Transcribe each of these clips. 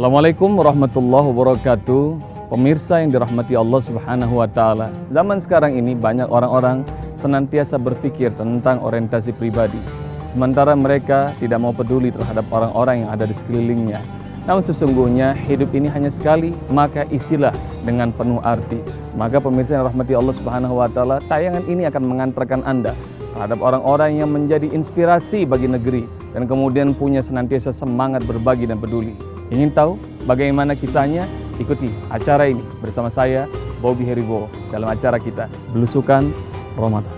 Assalamualaikum warahmatullahi wabarakatuh. Pemirsa yang dirahmati Allah Subhanahu wa Ta'ala, zaman sekarang ini banyak orang-orang senantiasa berpikir tentang orientasi pribadi, sementara mereka tidak mau peduli terhadap orang-orang yang ada di sekelilingnya. Namun sesungguhnya hidup ini hanya sekali, maka isilah dengan penuh arti. Maka pemirsa yang dirahmati Allah Subhanahu wa Ta'ala, tayangan ini akan mengantarkan Anda terhadap orang-orang yang menjadi inspirasi bagi negeri dan kemudian punya senantiasa semangat berbagi dan peduli. Ingin tahu bagaimana kisahnya? Ikuti acara ini bersama saya, Bobby Heribo, dalam acara kita Belusukan Ramadan.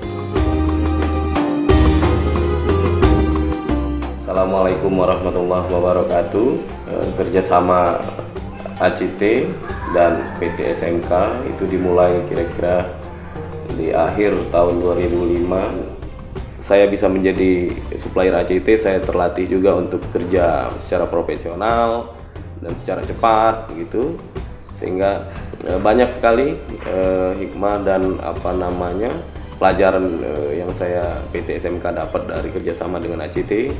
Assalamualaikum warahmatullahi wabarakatuh. Kerjasama ACT dan PT SMK itu dimulai kira-kira di akhir tahun 2005. Saya bisa menjadi supplier ACT, saya terlatih juga untuk bekerja secara profesional dan secara cepat gitu, sehingga banyak sekali hikmah dan pelajaran yang saya PT SMK dapat dari kerjasama dengan ACT.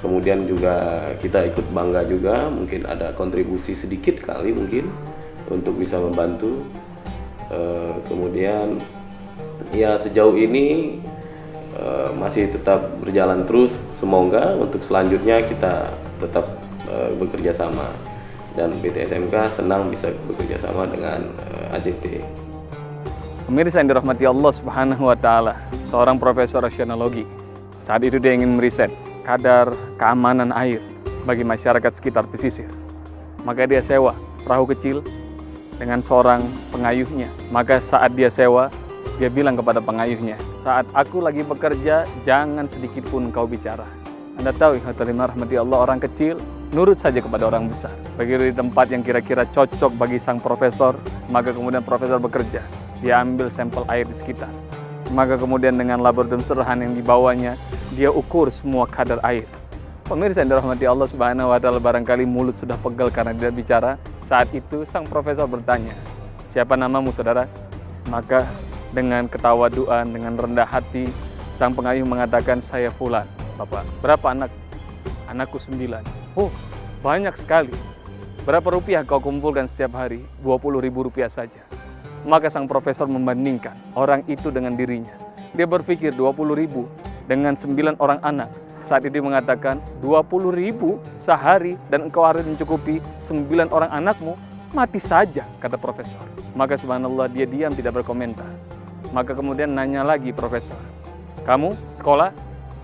Kemudian juga kita ikut bangga juga, mungkin ada kontribusi sedikit kali mungkin untuk bisa membantu. Kemudian ya sejauh ini masih tetap berjalan terus. Semoga untuk selanjutnya kita tetap bekerja sama, dan PT SMK senang bisa bekerja sama dengan ACT. Pemirsa yang dirahmati Allah Subhanahu wa Ta'ala, seorang profesor oceanologi. Saat itu dia ingin meriset kadar keamanan air bagi masyarakat sekitar pesisir. Maka dia sewa perahu kecil dengan seorang pengayuhnya. Maka saat dia sewa, dia bilang kepada pengayuhnya, saat aku lagi bekerja, jangan sedikit pun kau bicara. Anda tahu, rahmati Allah, orang kecil nurut saja kepada orang besar. Begitu di tempat yang kira-kira cocok bagi sang profesor, maka kemudian profesor bekerja. Dia ambil sampel air di sekitar. Maka kemudian dengan laboratorium sederhana yang dibawanya, dia ukur semua kadar air. Pemirsa yang dirahmati Allah Subhanahu wa Ta'ala, barangkali mulut sudah pegal karena tidak bicara. Saat itu sang profesor bertanya, siapa namamu saudara? Maka dengan ketawaduan, dengan rendah hati, sang pengayuh mengatakan, saya Fulan. Bapak, berapa anak? Anakku 9. Oh, banyak sekali. Berapa rupiah kau kumpulkan setiap hari? 20.000 rupiah saja. Maka sang profesor membandingkan orang itu dengan dirinya. Dia berpikir 20.000 dengan 9 orang anak. Saat itu mengatakan 20.000 sehari dan engkau harus mencukupi 9 orang anakmu, mati saja, kata profesor. Maka subhanallah, dia diam tidak berkomentar. Maka kemudian nanya lagi profesor, kamu sekolah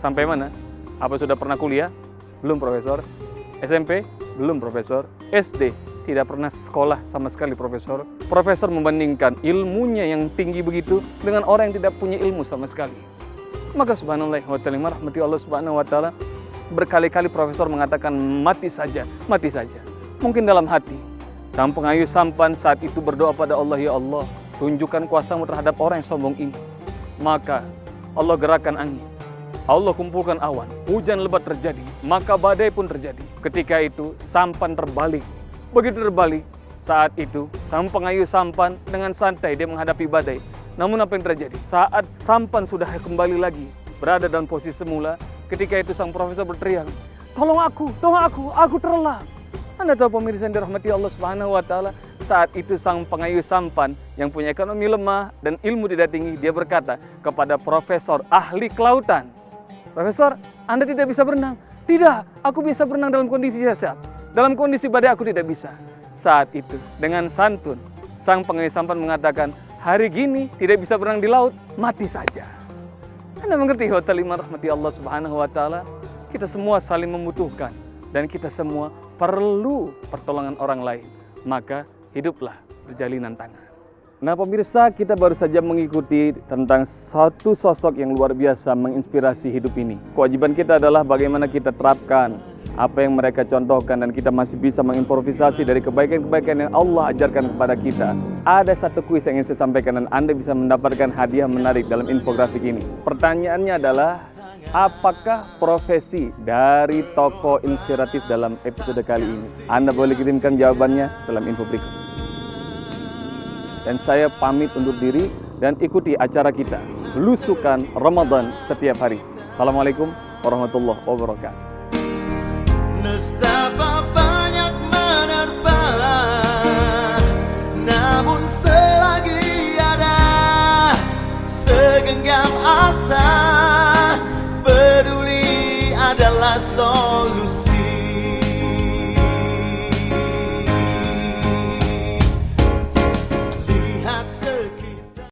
sampai mana? Apa sudah pernah kuliah? Belum profesor. SMP? Belum profesor. SD? Tidak pernah sekolah sama sekali profesor. Profesor membandingkan ilmunya yang tinggi begitu dengan orang yang tidak punya ilmu sama sekali. Maka subhanallah wa ta'ala, rahmati Allah Subhanahu wa Ta'ala, berkali-kali profesor mengatakan mati saja, mati saja. Mungkin dalam hati sang pengayuh sampan saat itu berdoa pada Allah, ya Allah, tunjukkan kuasamu terhadap orang yang sombong ini. Maka Allah gerakkan angin, Allah kumpulkan awan, hujan lebat terjadi, maka badai pun terjadi. Ketika itu sampan terbalik. Begitu terbalik, saat itu sang pengayuh sampan dengan santai dia menghadapi badai. Namun apa yang terjadi? Saat sampan sudah kembali lagi berada dalam posisi semula, ketika itu sang profesor berteriak, tolong aku terelap. Anda tahu pemirsa yang dirahmati Allah Subhanahu wa Ta'ala, saat itu sang pengayuh sampan yang punya ekonomi lemah dan ilmu tidak tinggi, dia berkata kepada profesor ahli kelautan, Profesor, Anda tidak bisa berenang. Tidak, aku bisa berenang dalam kondisi sehat. Dalam kondisi badai aku tidak bisa. Saat itu, dengan santun, sang pengayuh sampan mengatakan, hari gini tidak bisa berenang di laut, mati saja. Anda mengerti, rahmati Allah Subhanahu wa Ta'ala, kita semua saling membutuhkan dan kita semua perlu pertolongan orang lain. Maka hiduplah berjalinan tangan. Nah pemirsa, kita baru saja mengikuti tentang satu sosok yang luar biasa menginspirasi hidup ini. Kewajiban kita adalah bagaimana kita terapkan apa yang mereka contohkan dan kita masih bisa mengimprovisasi dari kebaikan-kebaikan yang Allah ajarkan kepada kita. Ada satu kuis yang ingin saya sampaikan dan Anda bisa mendapatkan hadiah menarik dalam infografik ini. Pertanyaannya adalah, apakah profesi dari tokoh inspiratif dalam episode kali ini? Anda boleh kirimkan jawabannya dalam info berikut. Dan saya pamit undur diri dan ikuti acara kita Belusukan Ramadan setiap hari. Assalamualaikum warahmatullahi wabarakatuh. Namun selagi ada segenggam asa, peduli adalah seorang